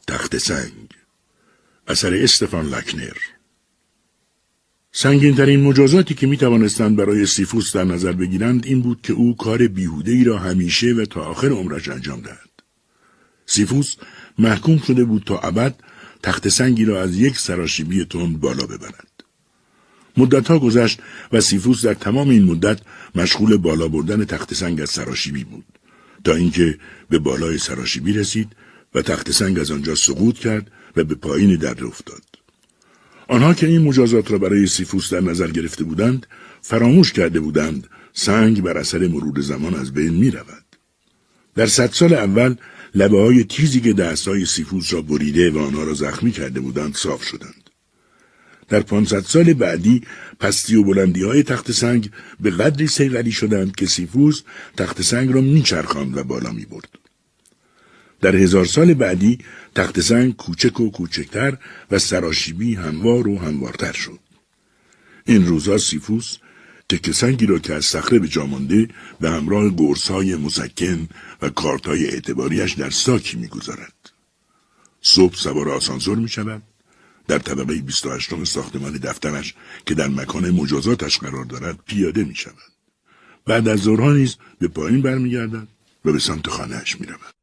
تخت سنگ، اثر استفان لاکنر. سنگین‌ترین مجازاتی که می‌توانستند برای سیفوس در نظر بگیرند این بود که او کار بیهوده‌ای را همیشه و تا آخر عمرش انجام دهد. سیفوس محکوم شده بود تا ابد تخت سنگی را از یک سراشیبی تند بالا ببرد. مدت‌ها گذشت و سیفوس در تمام این مدت مشغول بالا بردن تخت سنگ از سراشیبی بود تا اینکه به بالای سراشیبی رسید و تخت سنگ از آنجا سقوط کرد و به پایین دره افتاد. آنها که این مجازات را برای سیفوس در نظر گرفته بودند فراموش کرده بودند سنگ بر اثر مرور زمان از بین می رود. در 100 سال اول لبه‌های تیزی که دست‌های سیفوس را بریده و آنها را زخمی کرده بودند صاف شدند. در 500 سال بعدی پستی و بلندی‌های تخت سنگ به قدری صیقلی شدند که سیفوس تخت سنگ را میچرخاند و بالا می‌برد. در 1000 سال بعدی تخت سنگ کوچک و کوچکتر و سراشیبی هموار و هموارتر شد. این روزها سیفوس تکه سنگی را که از صخره به جا مانده به همراه قرص‌های مسکن و کارت‌های اعتباریش در ساکی می‌گذارد. صبح سوار آسانسور می‌شود، در طبقه 28 ساختمان دفترش که در مکان مجازاتش قرار دارد پیاده می‌شود. بعد از ظهرها نیز به پایین برمیگردد و به سمت خانه‌اش می‌رود.